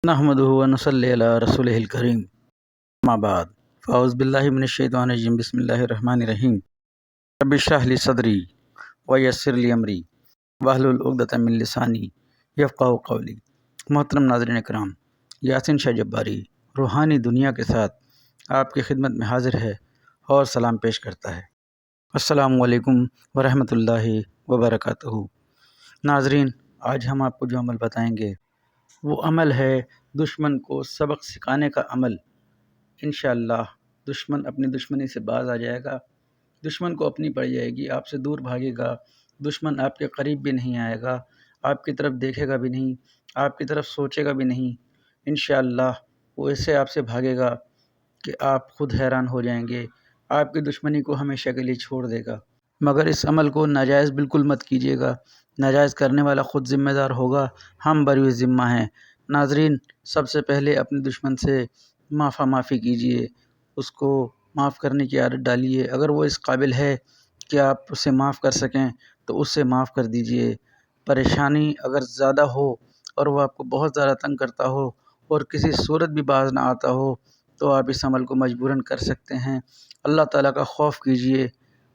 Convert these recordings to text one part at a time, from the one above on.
نحمدہ و نصلی علی رسولہ الکریم اما بعد فاعوذ باللہ من الشیطان الرجیم بسم اللہ الرحمن الرحیم رب اشرح لی صدری ویسر لی امری واحلل عقدۃ من لسانی یفقہوا قولی۔ محترم ناظرین کرام، یاسین شاہ جباری روحانی دنیا کے ساتھ آپ کی خدمت میں حاضر ہے اور سلام پیش کرتا ہے۔ السلام علیکم ورحمۃ اللہ وبرکاتہ۔ ناظرین، آج ہم آپ کو جو عمل بتائیں گے وہ عمل ہے دشمن کو سبق سکھانے کا عمل۔ انشاءاللہ دشمن اپنی دشمنی سے باز آ جائے گا، دشمن کو اپنی پڑ جائے گی، آپ سے دور بھاگے گا، دشمن آپ کے قریب بھی نہیں آئے گا، آپ کی طرف دیکھے گا بھی نہیں، آپ کی طرف سوچے گا بھی نہیں۔ انشاءاللہ وہ ایسے آپ سے بھاگے گا کہ آپ خود حیران ہو جائیں گے، آپ کی دشمنی کو ہمیشہ کے لیے چھوڑ دے گا۔ مگر اس عمل کو ناجائز بالکل مت کیجیے گا، ناجائز کرنے والا خود ذمہ دار ہوگا، ہم بری ذمہ ہیں۔ ناظرین، سب سے پہلے اپنے دشمن سے معافی کیجیے، اس کو معاف کرنے کی عادت ڈالیے۔ اگر وہ اس قابل ہے کہ آپ اسے معاف کر سکیں تو اس سے معاف کر دیجیے۔ پریشانی اگر زیادہ ہو اور وہ آپ کو بہت زیادہ تنگ کرتا ہو اور کسی صورت بھی باز نہ آتا ہو تو آپ اس عمل کو مجبوراً کر سکتے ہیں۔ اللہ تعالیٰ کا خوف کیجیے،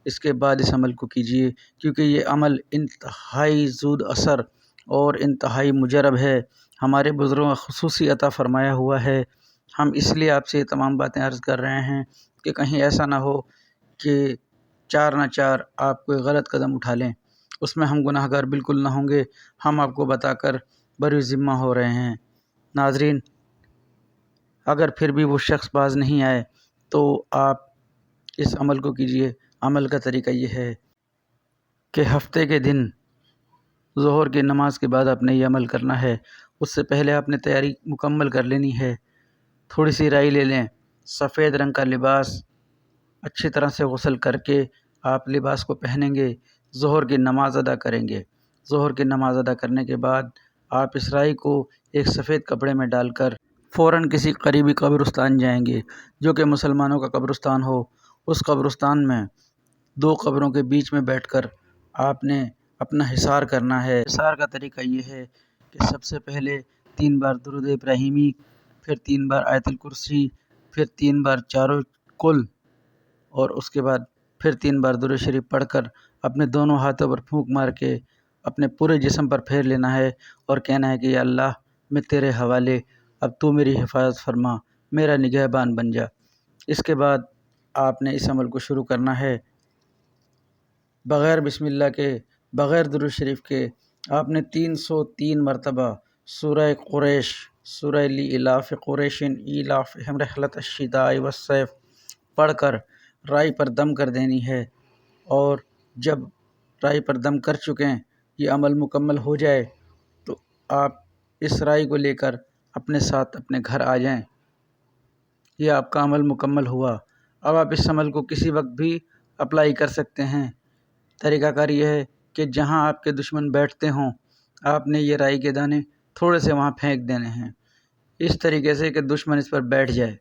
اس کے بعد اس عمل کو کیجیے، کیونکہ یہ عمل انتہائی زود اثر اور انتہائی مجرب ہے۔ ہمارے بزرگوں کا خصوصی عطا فرمایا ہوا ہے۔ ہم اس لیے آپ سے یہ تمام باتیں عرض کر رہے ہیں کہ کہیں ایسا نہ ہو کہ چار نہ چار آپ کوئی غلط قدم اٹھا لیں، اس میں ہم گناہ گار بالکل نہ ہوں گے، ہم آپ کو بتا کر بری ذمہ ہو رہے ہیں۔ ناظرین، اگر پھر بھی وہ شخص باز نہیں آئے تو آپ اس عمل کو کیجیے۔ عمل کا طریقہ یہ ہے کہ ہفتے کے دن ظہر کی نماز کے بعد آپ نے یہ عمل کرنا ہے۔ اس سے پہلے آپ نے تیاری مکمل کر لینی ہے۔ تھوڑی سی رائی لے لیں، سفید رنگ کا لباس، اچھی طرح سے غسل کر کے آپ لباس کو پہنیں گے، ظہر کی نماز ادا کریں گے۔ ظہر کی نماز ادا کرنے کے بعد آپ اس رائی کو ایک سفید کپڑے میں ڈال کر فوراً کسی قریبی قبرستان جائیں گے، جو کہ مسلمانوں کا قبرستان ہو۔ اس قبرستان میں دو قبروں کے بیچ میں بیٹھ کر آپ نے اپنا حصار کرنا ہے۔ حصار کا طریقہ یہ ہے کہ سب سے پہلے 3 بار درود ابراہیمی، پھر 3 بار آیت الکرسی، پھر 3 بار چاروں کل، اور اس کے بعد پھر 3 بار درود شریف پڑھ کر اپنے دونوں ہاتھوں پر پھونک مار کے اپنے پورے جسم پر پھیر لینا ہے اور کہنا ہے کہ یا اللہ، میں تیرے حوالے، اب تو میری حفاظت فرما، میرا نگہبان بن جا۔ اس کے بعد آپ نے اس عمل کو شروع کرنا ہے بغیر بسم اللہ کے، بغیر درود شریف کے۔ آپ نے 303 مرتبہ سورہ قریش، سورہ لإلاف قریش ایلافہم رحلۃ الشتاء والصیف پڑھ کر رائی پر دم کر دینی ہے، اور جب رائی پر دم کر چکیں، یہ عمل مکمل ہو جائے تو آپ اس رائی کو لے کر اپنے ساتھ اپنے گھر آ جائیں۔ یہ آپ کا عمل مکمل ہوا۔ اب آپ اس عمل کو کسی وقت بھی اپلائی کر سکتے ہیں۔ طریقہ کار یہ ہے کہ جہاں آپ کے دشمن بیٹھتے ہوں، آپ نے یہ رائی کے دانے تھوڑے سے وہاں پھینک دینے ہیں، اس طریقے سے کہ دشمن اس پر بیٹھ جائے۔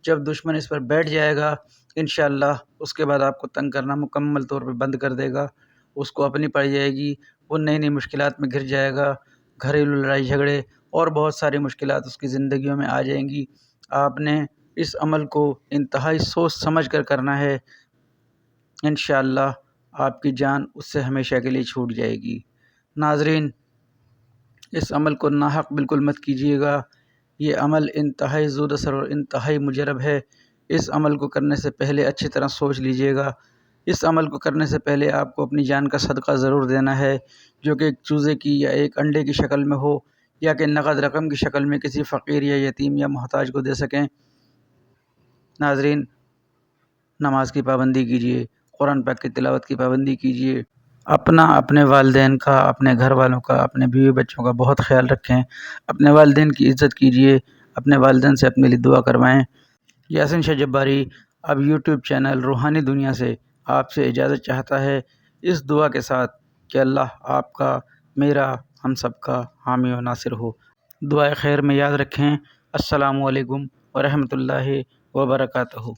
جب دشمن اس پر بیٹھ جائے گا، انشاءاللہ اس کے بعد آپ کو تنگ کرنا مکمل طور پہ بند کر دے گا، اس کو اپنی پڑ جائے گی، وہ نئی نئی مشکلات میں گھر جائے گا، گھریلو لڑائی جھگڑے اور بہت ساری مشکلات اس کی زندگیوں میں آ جائیں گی۔ آپ نے اس عمل کو انتہائی سوچ سمجھ کر کرنا ہے، انشاءاللہ آپ کی جان اس سے ہمیشہ کے لیے چھوٹ جائے گی۔ ناظرین، اس عمل کو ناحق بالکل مت کیجیے گا۔ یہ عمل انتہائی زود اثر اور انتہائی مجرب ہے۔ اس عمل کو کرنے سے پہلے اچھی طرح سوچ لیجیے گا۔ اس عمل کو کرنے سے پہلے آپ کو اپنی جان کا صدقہ ضرور دینا ہے، جو کہ ایک چوزے کی یا ایک انڈے کی شکل میں ہو، یا کہ نقد رقم کی شکل میں کسی فقیر یا یتیم یا محتاج کو دے سکیں۔ ناظرین، نماز کی پابندی کیجیے، قرآن پاک کی تلاوت کی پابندی کیجیے، اپنے والدین کا، اپنے گھر والوں کا، اپنے بیوی بچوں کا بہت خیال رکھیں، اپنے والدین کی عزت کیجیے، اپنے والدین سے اپنے لیے دعا کروائیں۔ یاسین شاہ جباری اب یوٹیوب چینل روحانی دنیا سے آپ سے اجازت چاہتا ہے، اس دعا کے ساتھ کہ اللہ آپ کا، میرا، ہم سب کا حامی و ناصر ہو۔ دعائے خیر میں یاد رکھیں۔ السلام علیکم ورحمۃ اللہ وبرکاتہ۔